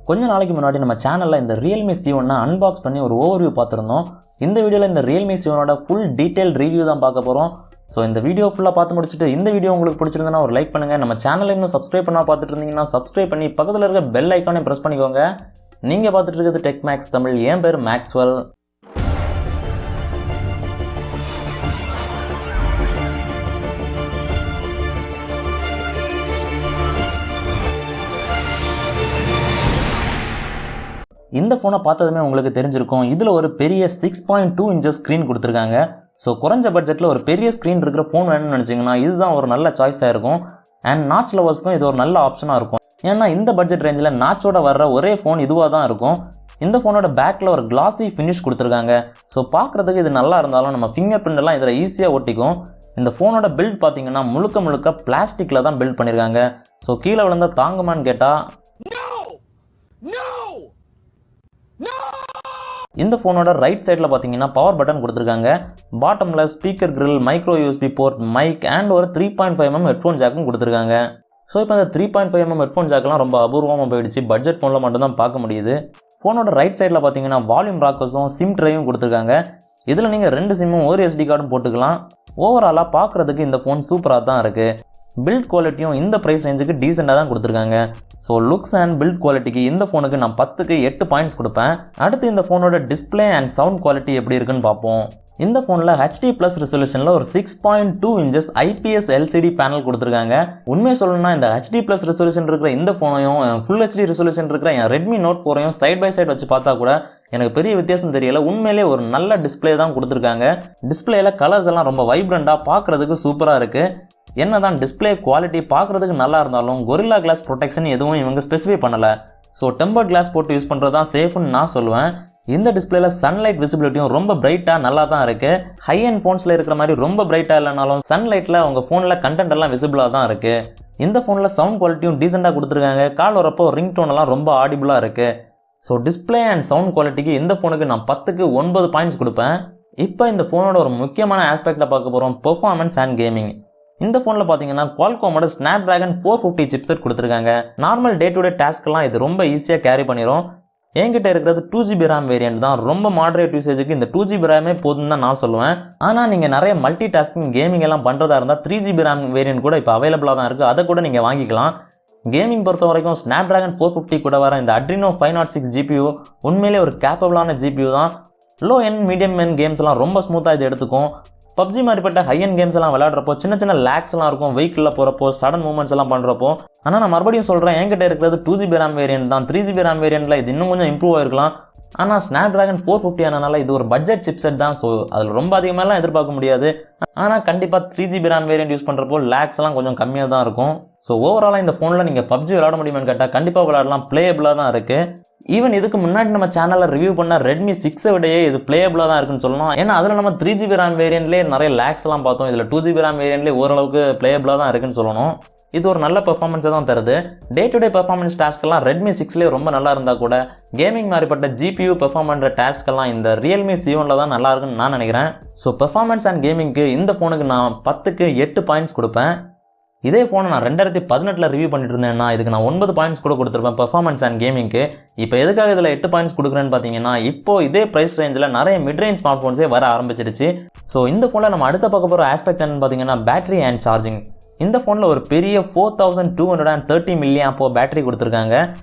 கொஞ்ச நாளைக்கு முன்னாடி நம்ம சேனலில் இந்த Realme C1 அன்பாக்ஸ் பண்ணி ஒரு ஓவர்வியூ பார்த்துருந்தோம். இந்த வீடியோவில் இந்த Realme C1 full detail review தான் பார்க்க போகிறோம். ஸோ இந்த வீடியோ ஃபுல்லாக பார்த்து முடிச்சுட்டு இந்த வீடியோ உங்களுக்கு பிடிச்சிருந்தனா ஒரு லைக் பண்ணுங்கள். நம்ம சேனலை இன்னும் சப்ஸ்கிரைப் பண்ணால் பார்த்துட்டு இருந்தீங்கன்னா சப்ஸ்கிரைப் பண்ணி பக்கத்தில் இருக்க பெல் ஐக்கானே ப்ரெஸ் பண்ணிக்கோங்க. நீங்கள் பார்த்துட்டு இருக்கிறது டெக்மேக்ஸ் தமிழ். என் பேர் மேக்ஸ்வெல். இந்த ஃபோனை பார்த்ததுமே உங்களுக்கு தெரிஞ்சிருக்கும், இதில் ஒரு பெரிய 6.2 இன்ச்சஸ் ஸ்க்ரீன் கொடுத்துருக்காங்க. ஸோ குறைஞ்ச பட்ஜெட்டில் ஒரு பெரிய ஸ்க்ரீன் இருக்கிற ஃபோன் வேணும்னு நினச்சிங்கன்னா இதுதான் ஒரு நல்ல சாய்ஸாக இருக்கும். அண்ட் நாட்ச் லவர்ஸ்க்கும் இது ஒரு நல்ல ஆப்ஷனாக இருக்கும். ஏன்னா இந்த பட்ஜெட் ரேஞ்சில் நாச்சோட வர்ற ஒரே ஃபோன் இதுவாக தான் இருக்கும். இந்த ஃபோனோட பேக்கில் ஒரு கிளாஸி ஃபினிஷ் கொடுத்துருக்காங்க. ஸோ பார்க்குறதுக்கு இது நல்லா இருந்தாலும் நம்ம ஃபிங்கர் பிரிண்ட் எல்லாம் இதில் ஈஸியாக ஒட்டிக்கும். இந்த ஃபோனோட பில்ட் பார்த்தீங்கன்னா முழுக்க பிளாஸ்டிக்கில் தான் பில்ட் பண்ணியிருக்காங்க. ஸோ கீழே விழுந்தா தாங்குமான்னு கேட்டால் இந்த ஃபோனோட ரைட் சைடில் பார்த்தீங்கன்னா பவர் பட்டன் கொடுத்துருக்காங்க. பாட்டமில் speaker grill, micro USB port, mic and ஒரு 3.5mm ஹெட்ஃபோன் ஜாக்கும் கொடுத்துருக்காங்க. ஸோ இப்போ இந்த 3.5mm ஹெட்ஃபோன் ஜாக்கெலாம் ரொம்ப அபூர்வமாக போயிடுச்சு. பட்ஜெட் ஃபோனில் மட்டும்தான் பார்க்க முடியுது. ஃபோனோட ரைட் சைடில் பார்த்தீங்கன்னா வால்யூம் ராக்கர்ஸும் சிம் ட்ரைவும் கொடுத்துருக்காங்க. இதில் நீங்கள் 2 சிம்மும் ஒரு SD கார்டும் போட்டுக்கலாம். ஓவராலாக பார்க்குறதுக்கு இந்த ஃபோன் சூப்பராக தான் இருக்குது. பில்ட் குவாலிட்டியும் இந்த ப்ரைஸ் ரேஞ்சுக்கு டீசெண்டாக தான் கொடுத்துருக்காங்க. ஸோ லுக்ஸ் அண்ட் பில்ட் குவாலிட்டிக்கு இந்த ஃபோனுக்கு நான் 10க்கு 8 பாயிண்ட்ஸ் கொடுப்பேன். அடுத்து இந்த ஃபோனோட டிஸ்பிளே அண்ட் சவுண்ட் குவாலிட்டி எப்படி இருக்குன்னு பார்ப்போம். இந்த ஃபோனில் HD+ ரெசல்யூஷனில் ஒரு 6.2 இன்ச்சஸ் IPS LCD பேனல் கொடுத்துருக்காங்க. உண்மையை சொல்லணும்னா இந்த HD+ ரெசல்யூஷன் இருக்கிற இந்த ஃபோனையும் ஃபுல் HD ரெசல்யூஷன் இருக்கிற என் Redmi Note 4ஐயும் சைட் பை சைட் வச்சு பார்த்தா கூட எனக்கு பெரிய வித்தியாசம் தெரியல. உண்மையிலே ஒரு நல்ல டிஸ்பிளே தான் கொடுத்துருக்காங்க. டிஸ்பிளேல கலர்ஸ் எல்லாம் ரொம்ப வைப்ரண்டாக பார்க்குறதுக்கு சூப்பராக இருக்குது. என்னதான் டிஸ்பிளே குவாலிட்டி பார்க்குறதுக்கு நல்லா இருந்தாலும் கொரில்லா கிளாஸ் ப்ரொடெக்ஷன் எதுவும் இவங்க ஸ்பெசிஃபை பண்ணலை. ஸோ டெம்பர்ட் கிளாஸ் போட்டு யூஸ் பண்ணுறது தான் சேஃப்னு நான் சொல்லுவேன். இந்த டிஸ்பிளேல சன்லைட் விசிபிலிட்டியும் ரொம்ப பிரைட்டாக நல்லா தான் இருக்குது. ஹை அண்ட் ஃபோன்ஸில் இருக்கிற மாதிரி ரொம்ப பிரைட்டாக இல்லைனாலும் சன்லைட்டில் உங்கள் ஃபோனில் கண்டென்ட் எல்லாம் விசிபிளாக தான் இருக்குது. இந்த ஃபோனில் சவுண்ட் குவாலிட்டியும் டீசெண்டாக கொடுத்துருக்காங்க. கால் வரப்போ ரிங் டோன் எல்லாம் ரொம்ப ஆடிபிளாக இருக்குது. ஸோ டிஸ்பிளே அண்ட் சவுண்ட் குவாலிட்டிக்கு இந்த ஃபோனுக்கு நான் 10க்கு 9 பாயிண்ட்ஸ் கொடுப்பேன். இப்போ இந்த ஃபோனோட ஒரு முக்கியமான ஆஸ்பெக்டை பார்க்க போகிறோம், பெர்ஃபார்மன்ஸ் அண்ட் கேமிங். இந்த ஃபோனில் பார்த்தீங்கன்னா குவால்காமோட Snapdragon 450 சிப்செட் கொடுத்துருக்காங்க. நார்மல் டே டு டே டாஸ்க்கெல்லாம் இது ரொம்ப ஈஸியாக கேரி பண்ணிடும். என்கிட்ட இருக்கிறது 2GB RAM வேரியன்ட் தான். ரொம்ப மாடரேட் யூசேஜுக்கு இந்த 2GB RAM போதும் தான் நான் சொல்லுவேன். ஆனால் நீங்கள் நிறைய மல்டி டாஸ்கிங் கேமிங் எல்லாம் பண்ணுறதா இருந்தால் 3GB RAM வேரியன்ட் கூட இப்போ அவைலபிளாக தான் இருக்குது. அதை கூட நீங்கள் வாங்கிக்கலாம். கேமிங் பொறுத்த வரைக்கும் Snapdragon 450 கூட வர இந்த Adreno 506 GPU உண்மையிலே ஒரு கேப்பபிளான GPU தான். Low end medium end games எல்லாம் ரொம்ப ஸ்மூத்தாக இது எடுத்துக்கும். PUBG மாதிரிப்பட்ட ஹை எண்ட் கேம்ஸ் எல்லாம் விளையாடுறப்போ சின்ன லேக்ஸ் எல்லாம் இருக்கும். வெஹிக்கிளில் போகிறப்போ சடன் மூவ்மெண்ட்ஸ் எல்லாம் பண்ணுறப்போ. ஆனால் நான் மறுபடியும் சொல்கிறேன், என்கிட்ட இருக்கிறது 2GB RAM வேரியன்ட் தான். 3GB RAM வேரியன்ட்டில் இது இன்னும் கொஞ்சம் இம்ப்ரூவ் ஆகிருக்கலாம். ஆனால் Snapdragon 450 ஆனதுனால இது ஒரு பட்ஜெட் சிப்செட் தான். ஸோ அதில் ரொம்ப அதிகமாகலாம் எதிர்பார்க்க முடியாது. ஆனால் கண்டிப்பாக 3GB RAM வேரியன்ட் யூஸ் பண்ணுறப்போ லேக்ஸ் எல்லாம் கொஞ்சம் கம்மியாக தான் இருக்கும். ஸோ ஓவராலாக இந்த ஃபோனில் நீங்கள் PUBG விளையாட முடியுமான்னு கேட்டால் கண்டிப்பாக விளையாடலாம். பிளேயபிளாக தான் இருக்குது. ஈவன் இதுக்கு முன்னாடி நம்ம சேனலில் ரிவ்யூ பண்ண Redmi 6 விடையே இது பிளேயபிளாக தான் இருக்குன்னு சொல்லலாம். ஏன்னா அதில் நம்ம 3GB RAM வேரியன்ட்லேயே நிறைய லேக்ஸ் எல்லாம் பார்த்தோம். இதில் 2GB RAM வேரியன்ட்லேயே ஓரளவுக்கு பிளேயபிளாக தான் இருக்குன்னு சொல்லணும். இது ஒரு நல்ல பெர்ஃபார்மன்ஸை தான் தருது. டே டு டே பெர்ஃபார்மன்ஸ் டாஸ்க்கெல்லாம் Redmi 6லேயே ரொம்ப நல்லா இருந்தால் கூட கேமிங் மாதிரிப்பட்ட GPU பெர்ஃபார்ம் பண்ணுற டாஸ்க்கெல்லாம் இந்த Realme C1 தான் நல்லா இருக்குன்னு நான் நினைக்கிறேன். ஸோ பெர்ஃபார்மன்ஸ் அண்ட் கேமிங்க்கு இந்த ஃபோனுக்கு நான் 10க்கு 8 பாயிண்ட்ஸ் கொடுப்பேன். இதே ஃபோனை நான் 2018 ரிவ்யூ பண்ணிட்டு இருந்தேன்னா இதுக்கு நான் 9 பாயிண்ட்ஸ் கூட கொடுத்துருப்பேன் பெர்ஃபார்மன்ஸ் அண்ட் கேமிங்க்கு. இப்போ எதுக்காக இதில் 8 பாயிண்ட்ஸ் கொடுக்குறேன்னு பார்த்தீங்கன்னா இப்போது இதே ப்ரைஸ் ரேஞ்சில் நிறைய மிட் ரேஞ்ச் ஸ்மார்ட் ஃபோன்ஸே வர ஆரம்பிச்சிருச்சு. ஸோ இந்த ஃபோனில் நம்ம அடுத்த பார்க்க போகிற ஆஸ்பெக்ட் என்னன்னு பார்த்தீங்கன்னா பேட்டரி அண்ட் சார்ஜிங். இந்த ஃபோனில் ஒரு பெரிய 4230 mAh பேட்டரி கொடுத்துருக்காங்க.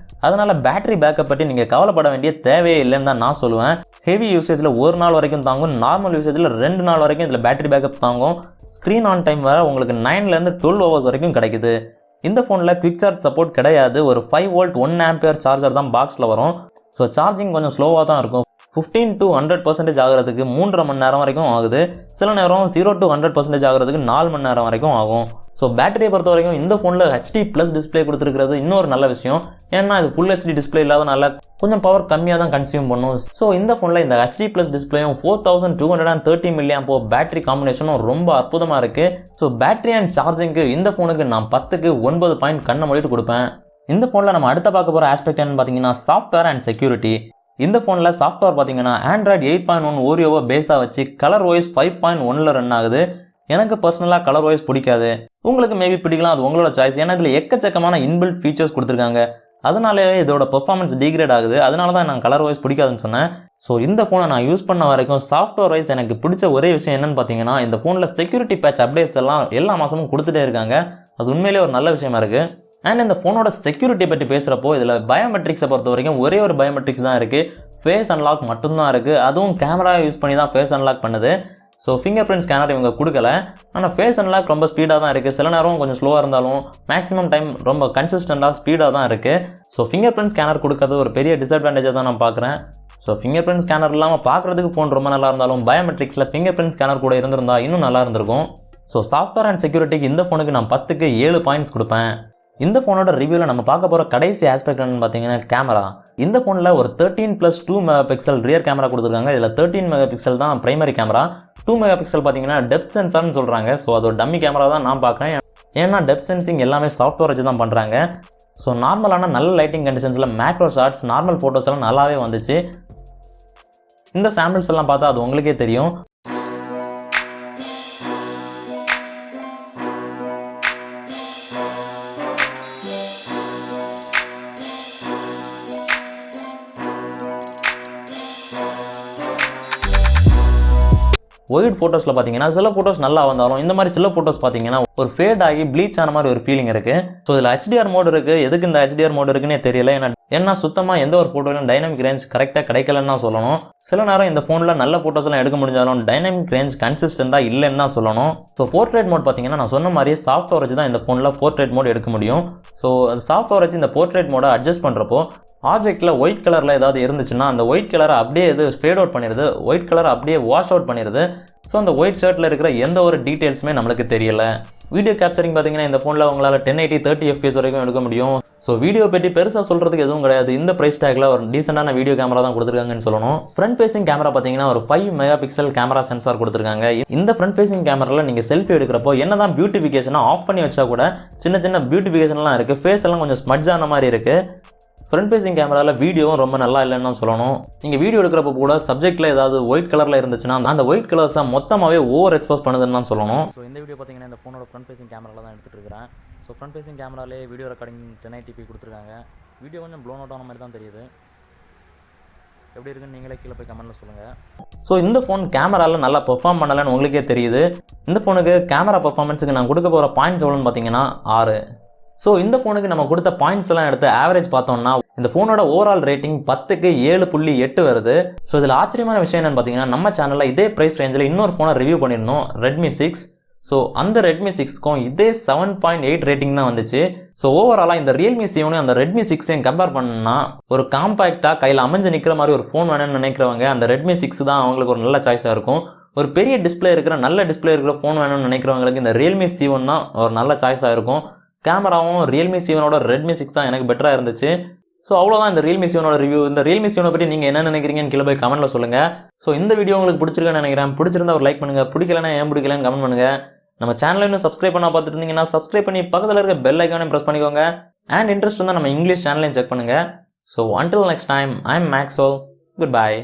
அதனால் பேட்டரி பேக்கப் பற்றி நீங்கள் கவலைப்பட வேண்டிய தேவையே இல்லைன்னு தான் நான் சொல்லுவேன். ஹெவி யூசேஜில் 1 நாள் வரைக்கும் தாங்கும். நார்மல் யூசேஜில் 2 நாள் வரைக்கும் இதில் பேட்டரி பேக்கப் தாங்கும். ஸ்க்ரீன் ஆன் டைம் வர உங்களுக்கு 9லேருந்து 12 ஹவர்ஸ் வரைக்கும் கிடைக்குது. இந்த ஃபோனில் குவிக் சார்ஜ் சப்போர்ட் கிடையாது. ஒரு 5V 1A சார்ஜர் தான் பாக்ஸில் வரும். ஸோ சார்ஜிங் கொஞ்சம் ஸ்லோவாக தான் இருக்கும். 15 to 100% ஆகிறதுக்கு 3.5 மணி நேரம் வரைக்கும் ஆகுது. சில நேரம் 0 to 100% ஆகிறதுக்கு 4 மணி நேரம் வரைக்கும் ஆகும். ஸோ பேட்டரியை பொறுத்த வரைக்கும் இந்த ஃபோனில் HD+ டிஸ்பிளே கொடுத்துருக்கிறது இன்னொரு நல்ல விஷயம். ஏன்னா இது ஃபுல் HD டிஸ்பிளே இல்லாதனால கொஞ்சம் பவர் கம்மியாக தான் கன்சியூம் பண்ணும். ஸோ இந்த ஃபோனில் இந்த HD+ டிஸ்பிளேயும் 4230 mAh பேட்டரி காம்பினேஷனும் ரொம்ப அற்புதமாக இருக்குது. ஸோ பேட்டரி அண்ட் சார்ஜிங்க்கு இந்த ஃபோனுக்கு நான் 10க்கு 9 பாயிண்ட் கண்ணை மூடிட்டு கொடுப்பேன். இந்த ஃபோனில் நம்ம அடுத்த பார்க்க போகிற ஆஸ்பெக்ட் என்னன்னு பார்த்தீங்கன்னா சாஃப்ட்வேர் அண்ட் செக்யூரிட்டி. இந்த ஃபோனில் சாஃப்ட்வேர் பார்த்தீங்கன்னா Android 8.1 ஓரியோவை பேஸாக வச்சு ColorOS 5.1ல் ரன் ஆகுது. எனக்கு பர்சனலாக ColorOS பிடிக்காது. உங்களுக்கு மேபி பிடிக்கலாம், அது உங்களோட சாய்ஸ். ஏன்னா இதில் எக்கச்சக்கமான இன்பில்ட் ஃபீச்சர்ஸ் கொடுத்துருக்காங்க. அதனாலே இதோட பெர்ஃபார்மன்ஸ் டிகிரேட் ஆகுது. அதனால தான் நான் கலர் வைஸ் பிடிக்காதுன்னு சொன்னேன். ஸோ இந்த ஃபோனை நான் யூஸ் பண்ண வரைக்கும் சாஃப்ட்வேர் வைஸ் எனக்கு பிடிச்ச ஒரே விஷயம் என்னன்னு பார்த்தீங்கன்னா, இந்த ஃபோனில் செக்யூரிட்டி பேட்ச் அப்டேட்ஸ் எல்லாம் எல்லா மாதமும் கொடுத்துட்டே இருக்காங்க. அது உண்மையிலே ஒரு நல்ல விஷயமா இருக்குது. அண்ட் இந்த ஃபோனோட செக்யூரிட்டி பற்றி பேசுகிறப்போ இதில் பயோமெட்ரிக்ஸை பொறுத்த வரைக்கும் ஒரே ஒரு பயோமெட்ரிக்ஸ் தான் இருக்குது. ஃபேஸ் அன்லாக் மட்டும்தான் இருக்குது. அதுவும் கேமரா யூஸ் பண்ணி தான் ஃபேஸ் அன்லாக் பண்ணுது. ஸோ ஃபிங்கர் பிரிண்ட் ஸ்கேனர் இவங்க கொடுக்கல. ஆனால் ஃபேஸ் அன்லாக் ரொம்ப ஸ்பீடாக தான் இருக்குது. சில நேரம் கொஞ்சம் ஸ்லோவாக இருந்தாலும் மேக்ஸிமம் டைம் ரொம்ப கன்சிஸ்டண்ட்டாக ஸ்பீடாக தான் இருக்குது. ஸோ ஃபிங்கர் பிரிண்ட் ஸ்கேனர் கொடுக்கறது ஒரு பெரிய டிஸ்அட்வான்டேஜாக தான் நான் பார்க்குறேன். ஸோ ஃபிங்கர் பிரிண்ட் ஸ்கேனர் இல்லாமல் பார்க்குறதுக்கு ஃபோன் ரொம்ப நல்லா இருந்தாலும் பயோமெட்ரிக்ஸில் ஃபிங்கர் பிரிண்ட் ஸ்கேனர் கூட இருந்திருந்தால் இன்னும் நல்லா இருந்திருக்கும். ஸோ சாஃப்ட்வேர் அண்ட் செக்யூரிட்டிக்கு இந்த ஃபோனுக்கு நான் 10க்கு 7 பாயிண்ட்ஸ் கொடுப்பேன். இந்த ஃபோனோட ரிவ்யூவில் நம்ம பார்க்க போகிற கடைசி ஆஸ்பெக்ட் என்னன்னு பார்த்தீங்கன்னா கேமரா. இந்த ஃபோனில் ஒரு 13+2 மெகாபிக்சல் ரியர் கேமரா கொடுத்துருக்காங்க. இதில் 13 மெகாபிக்சல் தான் பிரைமரி கேமரா. 2 மெகாபிக்சல் பார்த்தீங்கன்னா டெப்த் சென்சார்னு சொல்கிறாங்க. ஸோ அது ஒரு டம்மி கேமரா தான் நான் பார்க்குறேன். ஏன்னா டெப்த் சென்சிங் எல்லாமே சாஃப்ட்வேர் வச்சு தான் பண்ணுறாங்க. ஸோ நார்மலான நல்ல லைட்டிங் கண்டிஷன்ஸில் மேக்ரோ ஷாட்ஸ் நார்மல் ஃபோட்டோஸ் எல்லாம் நல்லாவே வந்துச்சு. இந்த சாம்பிள்ஸ் எல்லாம் பார்த்தா அது உங்களுக்கே தெரியும். ஒயிட் ஃபோட்டோஸில் பார்த்தீங்கன்னா சில ஃபோட்டோஸ் நல்லா வந்தாலும் இந்த மாதிரி சில ஃபோட்டோஸ் பார்த்தீங்கன்னா ஒரு ஃபேட் ஆகி ப்ளீச் ஆன மாதிரி ஒரு ஃபீலிங் இருக்குது. ஸோ இதில் HDR மோட் இருக்குது. எதுக்கு இந்த HDR மோட் இருக்குன்னே தெரியல. ஏன்னா சுத்தமாக எந்த ஒரு ஃபோட்டோலையும் டைனமிக் ரேஞ்ச் கரெக்டாக கிடைக்கலன்னு தான் சொல்லணும். சில நேரம் இந்த ஃபோனில் நல்ல ஃபோட்டோஸ் எல்லாம் எடுக்க முடிஞ்சாலும் டைனமிக் ரேஞ்ச் கன்சிஸ்டண்டாக இல்லைன்னு தான் சொல்லணும். ஸோ போர்ட்ரேட் மோட் பார்த்தீங்கன்னா நான் சொன்ன மாதிரி சாஃப்ட்வேர் வச்சு தான் இந்த ஃபோனில் போர்ட்ரேட் மோட் எடுக்க முடியும். ஸோ அது சாஃப்ட்வேர் வச்சு இந்த போர்ட்ரேட் மோடை அட்ஜஸ்ட் பண்ணுறப்போ ஆப்ஜெக்ட்டில் ஒயிட் கலரில் ஏதாவது இருந்துச்சுன்னா அந்த ஒயிட் கலரை அப்படியே இது ஃபேட் அவுட் பண்ணிடுது. ஒயிட் கலரை அப்படியே வாஷ் அவுட் பண்ணிடுது. ஸோ அந்த ஒயிட் ஷர்ட்டில் இருக்கிற எந்த ஒரு டீட்டெயில்ஸுமே நம்மளுக்கு தெரியல. வீடியோ கேப்சரிங் பார்த்தீங்கன்னா இந்த ஃபோனில் உங்களால் 1080 30 FPS வரைக்கும் எடுக்க முடியும். ஸோ வீடியோ பற்றி பெருசாக சொல்கிறதுக்கு எதுவும் கிடையாது. இந்த ப்ரைஸ் டேக்கில் ஒரு டீசெண்டான வீடியோ கேமரா தான் கொடுத்துருக்காங்கன்னு சொல்லணும். ஃப்ரண்ட் ஃபேசிங் கேமரா பார்த்தீங்கன்னா ஒரு 5 மெகாபிக்சல் கேமரா சென்சார் கொடுத்துருக்காங்க. இந்த ஃப்ரண்ட் ஃபேசிங் கேமராவில் நீங்கள் செல்ஃபி எடுக்கிறப்போ என்ன தான் பியூட்டிஃபிகேஷனாக ஆஃப் பண்ணி வச்சா கூட சின்ன சின்ன பியூட்டிஃபிகேஷன்லாம் இருக்குது. ஃபேஸ் எல்லாம் கொஞ்சம் ஸ்மட்ஜ் ஆன மாதிரி இருக்குது. ஃப்ரண்ட் ஃபேசிங் கேமராவில் வீடியோவும் ரொம்ப நல்லா இல்லைன்னு தான் சொல்லணும். நீங்கள் வீடியோ எடுக்கிறப்ப கூட சப்ஜெக்ட்டில் ஏதாவது ஒயிட் கலரில் இருந்துச்சுன்னா அந்த ஒயிட் கலர்ஸை மொத்தமாகவே ஓவர் எக்ஸ்போஸ் பண்ணுதுன்னு தான் சொல்லணும். ஸோ இந்த வீடியோ பார்த்தீங்கன்னா இந்த ஃபோனோட ஃப்ரண்ட் ஃபேசிங் கேமராவில் தான் எடுத்துகிட்டு இருக்கிறேன். ஸோ ஃப்ரண்ட் ஃபேசிங் கேமராலே வீடியோ ரெக்கார்டிங் 1080p கொடுத்துருக்காங்க. வீடியோ கொஞ்சம் ப்ளோன் அவுட் ஆன மாதிரி தான் தெரியுது. எப்படி இருக்குன்னு நீங்களே கீழே போய் கமெண்ட்டில் சொல்லுங்கள். ஸோ இந்த ஃபோன் கேமராவில் நல்லா பெர்ஃபார்ம் பண்ணலைன்னு உங்களுக்கே தெரியுது. இந்த ஃபோனுக்கு கேமரா பெர்ஃபார்மன்ஸுக்கு நான் கொடுக்க போகிற பாயிண்ட்ஸ் எவ்வளோன்னு பார்த்தீங்கன்னா 6. ஸோ இந்த ஃபோனுக்கு நம்ம கொடுத்த பாயிண்ட்ஸ் எல்லாம் எடுத்து ஆவரேஜ் பார்த்தோம்னா இந்த ஃபோனோட ஓவரால் ரேட்டிங் 10க்கு 7.8 வருது. ஸோ இதில் ஆச்சரியமான விஷயம் என்னன்னு பார்த்தீங்கன்னா நம்ம சேனலில் இதே ப்ரைஸ் ரேஞ்சில் இன்னொரு ஃபோனை ரிவ்யூ பண்ணியிருந்தோம், Redmi 6. ஸோ அந்த Redmi 6க்கும் இதே 7.8 ரேட்டிங் தான் வந்துச்சு. ஸோ ஓவராலாக இந்த Realme C1 அந்த Redmi 6ஐயும் கம்பேர் பண்ணா ஒரு காம்பேக்டாக கையில் அமைஞ்சு நிற்கிற மாதிரி ஒரு ஃபோன் வேணும்னு நினைக்கிறவங்க அந்த Redmi 6 தான் அவங்களுக்கு ஒரு நல்ல சாய்ஸாக இருக்கும். ஒரு பெரிய டிஸ்பிளே இருக்கிற நல்ல டிஸ்பிளே இருக்கிற ஃபோன் வேணும்னு நினைக்கிறவங்களுக்கு இந்த Realme C1 தான் ஒரு நல்ல சாய்ஸாக இருக்கும். கேமராவும் Realme C1ஓட Redmi 6 தான் எனக்கு பெட்டராக இருந்துச்சு. ஸோ அவ்வளோதான் இந்த Realme C1ஓட ரிவ்யூ. இந்த Realme C1 பற்றி நீங்கள் என்ன நினைக்கிறீங்கன்னு கீழே போய் கமெண்ட்டில் சொல்லுங்கள். ஸோ இந்த வீடியோ உங்களுக்கு பிடிச்சிருக்குன்னு நினைக்கிறேன். பிடிச்சிருந்தா ஒரு லைக் பண்ணுங்கள். பிடிக்கலன்னா ஏன் பிடிக்கலன்னு கமெண்ட் பண்ணுங்கள். நம்ம சேனலில் இன்னும் சப்ஸ்கிரைப் பண்ண பார்த்துட்டு இருந்தீங்கன்னா சப்ஸ்கிரைப் பண்ணி பக்கத்தில் இருக்க பெல் ஐக்கானையும் ப்ரெஸ் பண்ணிக்கோங்க. அண்ட் இன்ட்ரெஸ்ட் இருந்தால் நம்ம இங்கிலீஷ் சேனலையும் செக் பண்ணுங்கள். So until next time, I'm Maxwell. Goodbye.